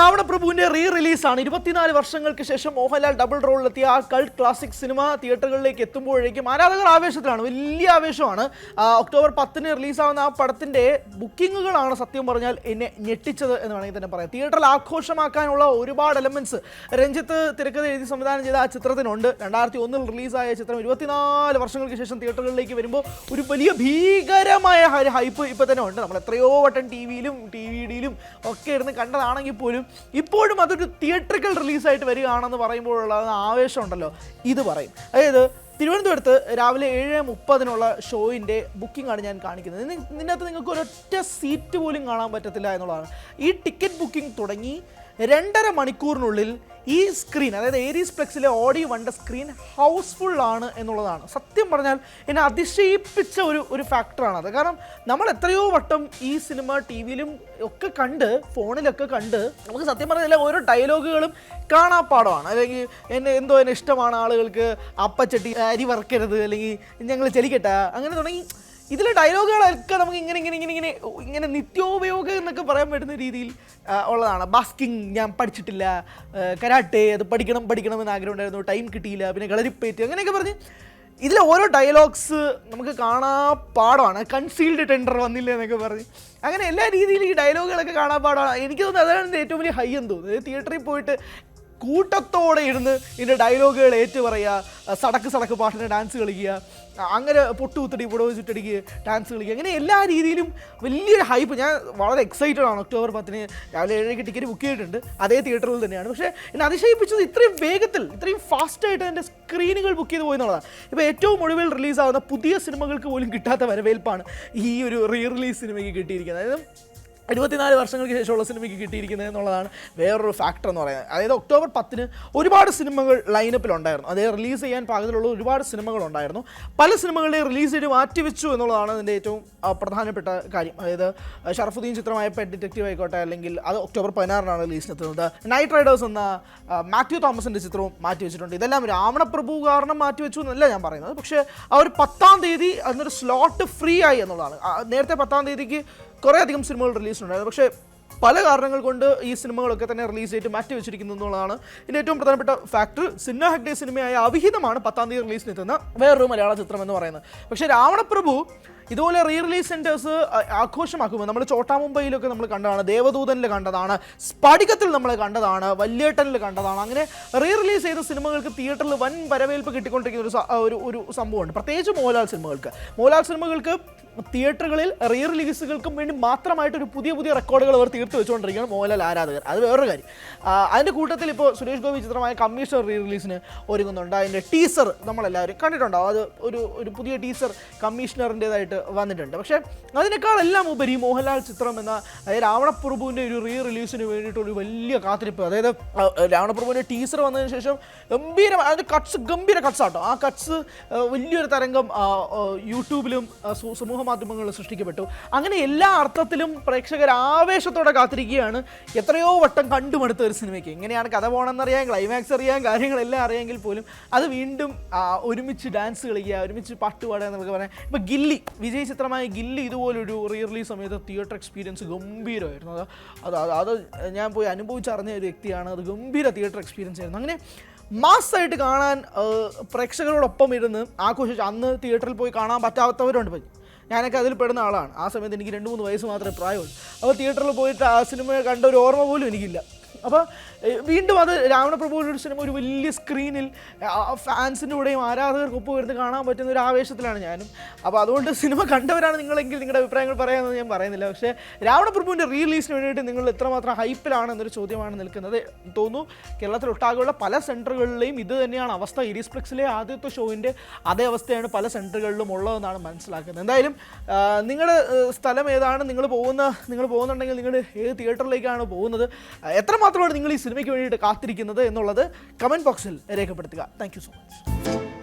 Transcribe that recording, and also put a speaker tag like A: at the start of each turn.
A: രാവണപ്രഭുവിന്റെ റിലീസാണ് 24 വർഷങ്ങൾക്ക് ശേഷം മോഹൻലാൽ ഡബിൾ റോളിലെത്തിയ ആ കൾട്ട് ക്ലാസിക് സിനിമ തിയേറ്ററുകളിലേക്ക് എത്തുമ്പോഴേക്കും ആരാധകർ ആവേശത്തിലാണ്, വലിയ ആവേശമാണ്. ഒക്ടോബർ 10-ന് റിലീസാവുന്ന ആ പടത്തിന്റെ ബുക്കിങ്ങുകളാണ് സത്യം പറഞ്ഞാൽ എന്നെ ഞെട്ടിച്ചത് എന്ന് വേണമെങ്കിൽ തന്നെ പറയാം. തിയേറ്ററിൽ ആഘോഷമാക്കാനുള്ള ഒരുപാട് എലമെന്റ്സ് രഞ്ജിത്ത് തിരക്കഥ എഴുതി സംവിധാനം ചെയ്ത ആ ചിത്രത്തിനുണ്ട്. 2001 റിലീസായ ചിത്രം 24 വർഷങ്ങൾക്ക് ശേഷം തിയേറ്ററുകളിലേക്ക് വരുമ്പോൾ ഒരു വലിയ ഭീകരമായ ഹൈപ്പ് ഇപ്പം തന്നെ ഉണ്ട്. നമ്മൾ എത്രയോ വട്ടം ടിവിയിലും DVD-യിലും ഒക്കെ ഇരുന്ന് കണ്ടതാണെങ്കിൽ പോലും ഇപ്പോഴും അതൊരു തിയേറ്ററിക്കൽ റിലീസായിട്ട് വരികയാണെന്ന് പറയുമ്പോഴുള്ള ആവേശം ഉണ്ടല്ലോ, ഇത് പറയും. അതായത് തിരുവനന്തപുരത്ത് രാവിലെ 7:30 ഷോയിൻ്റെ ബുക്കിംഗാണ് ഞാൻ കാണിക്കുന്നത്. ഇതിനകത്ത് നിങ്ങൾക്ക് ഒരൊറ്റ സീറ്റ് പോലും കാണാൻ പറ്റത്തില്ല എന്നുള്ളതാണ്. ഈ ടിക്കറ്റ് ബുക്കിംഗ് തുടങ്ങി 2.5 മണിക്കൂറിനുള്ളിൽ ഈ സ്ക്രീൻ, അതായത് ഏരീസ് പ്ലെക്സിലെ ഓഡിയോ വണ്ട സ്ക്രീൻ ഹൗസ്ഫുൾ ആണ് എന്നുള്ളതാണ് സത്യം പറഞ്ഞാൽ എന്നെ അതിശയിപ്പിച്ച ഒരു ഫാക്ടറാണത്. കാരണം നമ്മൾ എത്രയോ വട്ടം ഈ സിനിമ TV-യിലും ഒക്കെ കണ്ട്, ഫോണിലൊക്കെ കണ്ട്, നമുക്ക് സത്യം പറഞ്ഞാൽ ഓരോ ഡയലോഗുകളും കാണാപ്പാടമാണ്. അല്ലെങ്കിൽ എന്നെ ഇഷ്ടമാണ് ആളുകൾക്ക് അപ്പച്ചട്ടി അരി വറക്കരുത്, അല്ലെങ്കിൽ ഞങ്ങൾ ചെലിക്കട്ട, അങ്ങനെ തുടങ്ങി ഇതിലെ ഡയലോഗുകളൊക്കെ നമുക്ക് ഇങ്ങനെ നിത്യോപയോഗം എന്നൊക്കെ പറയാൻ പറ്റുന്ന രീതിയിൽ ഉള്ളതാണ്. ബാസ്കിങ് ഞാൻ പഠിച്ചിട്ടില്ല, കരാട്ടെ അത് പഠിക്കണമെന്ന് ആഗ്രഹം ഉണ്ടായിരുന്നു, ടൈം കിട്ടിയില്ല, പിന്നെ കളരിപ്പേറ്റ്, അങ്ങനെയൊക്കെ പറഞ്ഞ് ഇതിലെ ഓരോ ഡയലോഗ്സ് നമുക്ക് കാണാപ്പാടമാണ്. കൺസീൽഡ് ടെൻഡർ വന്നില്ല എന്നൊക്കെ പറഞ്ഞ് അങ്ങനെ എല്ലാ രീതിയിലും ഈ ഡയലോഗുകളൊക്കെ കാണാപ്പാടമാണ്. എനിക്ക് തോന്നുന്നു അതാണ് ഏറ്റവും വലിയ ഹൈ എന്ന് തോന്നുന്നത്. തിയേറ്ററിൽ പോയിട്ട് കൂട്ടത്തോടെ ഇരുന്ന് ഇതിൻ്റെ ഡയലോഗുകൾ ഏറ്റു പറയുക, സടക്ക് പാട്ടിന് ഡാൻസ് കളിക്കുക, അങ്ങനെ പൊട്ടുകുത്തടി പുടവ് ചുറ്റടിക്ക് ഡാൻസ് കളിക്കുക, അങ്ങനെ എല്ലാ രീതിയിലും വലിയൊരു ഹൈപ്പ്. ഞാൻ വളരെ എക്സൈറ്റഡ് ആണ്. ഒക്ടോബർ 10-ന് രാവിലെ 7:00 ടിക്കറ്റ് ബുക്ക് ചെയ്തിട്ടുണ്ട്, അതേ തിയേറ്ററിൽ തന്നെയാണ്. പക്ഷേ എന്നെ അതിശയിപ്പിച്ചത് ഇത്രയും വേഗത്തിൽ, ഇത്രയും ഫാസ്റ്റായിട്ട് എൻ്റെ സ്ക്രീനുകൾ ബുക്ക് ചെയ്ത് പോയി എന്നുള്ളതാണ്. ഇപ്പോൾ ഏറ്റവും ഒടുവിൽ റിലീസാകുന്ന പുതിയ സിനിമകൾക്ക് പോലും കിട്ടാത്ത വരവേൽപ്പാണ് ഈ ഒരു റിലീസ് സിനിമയ്ക്ക് കിട്ടിയിരിക്കുന്നത്. അതായത് 24 വർഷങ്ങൾക്ക് ശേഷമുള്ള സിനിമയ്ക്ക് കിട്ടിയിരിക്കുന്നത് എന്നുള്ളതാണ് വേറൊരു ഫാക്ടർ എന്ന് പറയുന്നത്. അതായത് ഒക്ടോബർ 10-ന് ഒരുപാട് സിനിമകൾ ലൈനപ്പിലുണ്ടായിരുന്നു. അതേ റിലീസ് ചെയ്യാൻ പാകത്തിലുള്ള ഒരുപാട് സിനിമകളുണ്ടായിരുന്നു. പല സിനിമകളുടെയും റിലീസ് ചെയ്ത് മാറ്റിവെച്ചു എന്നുള്ളതാണ് അതിൻ്റെ ഏറ്റവും പ്രധാനപ്പെട്ട കാര്യം. അതായത് ഷറഫുദ്ദീൻ ചിത്രമായ പെറ്റ് ഡിറ്റക്റ്റീവ് ആയിക്കോട്ടെ, അല്ലെങ്കിൽ അത് ഒക്ടോബർ 16-നാണ് റിലീസിനെത്തുന്നത്. നൈറ്റ് റൈഡേഴ്സ് എന്ന മാത്യു തോമസിൻ്റെ ചിത്രവും മാറ്റിവെച്ചിട്ടുണ്ട്. ഇതെല്ലാം രാവണപ്രഭു കാരണം മാറ്റിവെച്ചു എന്നല്ല ഞാൻ പറയുന്നത്. പക്ഷേ ആ ഒരു 10-ാം തീയതി അതിനൊരു സ്ലോട്ട് ഫ്രീ ആയി എന്നുള്ളതാണ്. നേരത്തെ 10-ാം തീയതിക്ക് കുറേ അധികം സിനിമകൾ റിലീസുണ്ടായിരുന്നു. പക്ഷേ പല കാരണങ്ങൾ കൊണ്ട് ഈ സിനിമകളൊക്കെ തന്നെ റിലീസ് ചെയ്തിട്ട് മാറ്റി വെച്ചിരിക്കുന്നു എന്നുള്ളതാണ് ഇതിൻ്റെ ഏറ്റവും പ്രധാനപ്പെട്ട ഫാക്ടർ. സിന്ന ഹെഗ്ഡെ സിനിമയായ അവിഹിതമാണ് 10-ാം തീയതി റിലീസിനെത്തുന്ന വേറൊരു മലയാള ചിത്രം എന്ന് പറയുന്നത്. പക്ഷേ രാവണപ്രഭു ഇതുപോലെ റിലീസ് സെൻറ്റേഴ്സ് ആഘോഷമാക്കുമ്പോൾ നമ്മൾ ചോട്ടാ മുംബൈയിലൊക്കെ നമ്മൾ കണ്ടതാണ്, ദേവദൂതനിൽ കണ്ടതാണ്, സ്ഫടികത്തിൽ നമ്മൾ കണ്ടതാണ്, വല്യേട്ടനിൽ കണ്ടതാണ്. അങ്ങനെ റിലീസ് ചെയ്ത സിനിമകൾക്ക് തിയേറ്ററിൽ വൻ വരവേൽപ്പ് കിട്ടിക്കൊണ്ടിരിക്കുന്ന ഒരു സംഭവമുണ്ട്. പ്രത്യേകിച്ച് മോഹൻലാൽ സിനിമകൾക്ക് തിയേറ്ററുകളിൽ റിലീസുകൾക്കും വേണ്ടി മാത്രമായിട്ടൊരു പുതിയ റെക്കോർഡുകൾ അവർ തീർത്ത് വെച്ചുകൊണ്ടിരിക്കുകയാണ് മോഹൻലാൽ ആരാധകർ. അത് വേറൊരു കാര്യം. അതിൻ്റെ കൂട്ടത്തിൽ ഇപ്പോൾ സുരേഷ് ഗോപി ചിത്രമായ കമ്മീഷണർ റിലീസിന് ഒരുങ്ങുന്നുണ്ട്. അതിൻ്റെ ടീസർ നമ്മളെല്ലാവരും കണ്ടിട്ടുണ്ടാവും. അത് ഒരു പുതിയ ടീസർ കമ്മീഷണറിൻ്റേതായിട്ട് വന്നിട്ടുണ്ട്. പക്ഷേ അതിനേക്കാളെല്ലാം ഉപരി മോഹൻലാൽ ചിത്രം എന്ന, അതായത് രാവണപ്രഭുവിൻ്റെ ഒരു റിലീസിന് വേണ്ടിയിട്ട് ഒരു വലിയ കാത്തിരിപ്പ്. അതായത് രാവണപ്രഭുവിൻ്റെ ടീസർ വന്നതിന് ശേഷം അതിൻ്റെ ഗംഭീര കട്ട്സ് ആട്ടോ. ആ കട്ട്സ് വലിയൊരു തരംഗം യൂട്യൂബിലും സമൂഹ മാധ്യമങ്ങളിൽ സൃഷ്ടിക്കപ്പെട്ടു. അങ്ങനെ എല്ലാ അർത്ഥത്തിലും പ്രേക്ഷകർ ആവേശത്തോടെ കാത്തിരിക്കുകയാണ്. എത്രയോ വട്ടം കണ്ടുമടുത്ത ഒരു സിനിമയ്ക്ക് എങ്ങനെയാണ് കഥ പോകണമെന്നറിയാം, ക്ലൈമാക്സ് അറിയാം, കാര്യങ്ങളെല്ലാം അറിയാമെങ്കിൽ പോലും അത് വീണ്ടും ഒരുമിച്ച് ഡാൻസ് കളിക്കുക, ഒരുമിച്ച് പാട്ട് പാടുക എന്നൊക്കെ പറയാം. ഇപ്പോൾ വിജയ് ചിത്രമായ ഗില്ലി ഇതുപോലൊരു റിലീസ് സമയത്ത് തിയേറ്റർ എക്സ്പീരിയൻസ് ഗംഭീരമായിരുന്നു. അത് ഞാൻ പോയി അനുഭവിച്ചറിഞ്ഞ ഒരു വ്യക്തിയാണ്. അത് ഗംഭീര തിയേറ്റർ എക്സ്പീരിയൻസ് ആയിരുന്നു. അങ്ങനെ മാസ്സായിട്ട് കാണാൻ പ്രേക്ഷകരോടൊപ്പം ഇരുന്ന് ആഘോഷിച്ച് അന്ന് തിയേറ്ററിൽ പോയി കാണാൻ പറ്റാത്തവരുണ്ട്. ഞാനൊക്കെ അതിൽ പെടുന്ന ആളാണ്. ആ സമയത്ത് എനിക്ക് 2-3 വയസ്സ് മാത്രമേ പ്രായമുള്ളൂ. അപ്പോൾ തിയേറ്ററിൽ പോയിട്ട് ആ സിനിമ കണ്ട ഒരു ഓർമ്മ പോലും എനിക്കില്ല. അപ്പോൾ വീണ്ടും അത് രാവണപ്രഭുവിൻ്റെ ഒരു സിനിമ ഒരു വലിയ സ്ക്രീനിൽ ഫാൻസിൻ്റെ കൂടെയും ആരാധകർക്കൊപ്പം വരുന്ന് കാണാൻ പറ്റുന്ന ഒരു ആവേശത്തിലാണ് ഞാനും. അപ്പോൾ അതുകൊണ്ട് സിനിമ കണ്ടവരാണ് നിങ്ങളെങ്കിൽ നിങ്ങളുടെ അഭിപ്രായങ്ങൾ പറയാമെന്ന് ഞാൻ പറയുന്നില്ല. പക്ഷേ രാവണപ്രഭുവിൻ്റെ റിലീസിന് വേണ്ടിയിട്ട് നിങ്ങൾ എത്രമാത്രം ഹൈപ്പിലാണെന്നൊരു ചോദ്യമാണ് നിൽക്കുന്നത്. തോന്നുന്നു കേരളത്തിലൊട്ടാകെയുള്ള പല സെൻറ്ററുകളിലെയും ഇത് തന്നെയാണ് അവസ്ഥ. ഇരീസ് പ്ലെക്സിലെ ആദ്യത്തെ ഷോയിൻ്റെ അതേ അവസ്ഥയാണ് പല സെൻറ്ററുകളിലും ഉള്ളതെന്നാണ് മനസ്സിലാക്കുന്നത്. എന്തായാലും നിങ്ങളുടെ സ്ഥലം ഏതാണ്, നിങ്ങൾ പോകുന്നുണ്ടെങ്കിൽ നിങ്ങൾ ഏത് തിയേറ്ററിലേക്കാണ് പോകുന്നത്, എത്രമാത്രമാണ് നിങ്ങൾ ഈ സിനിമയ്ക്ക് വേണ്ടിയിട്ട് കാത്തിരിക്കുന്നത് എന്നുള്ളത് കമൻറ്റ് ബോക്സിൽ രേഖപ്പെടുത്തുക. Thank you so much.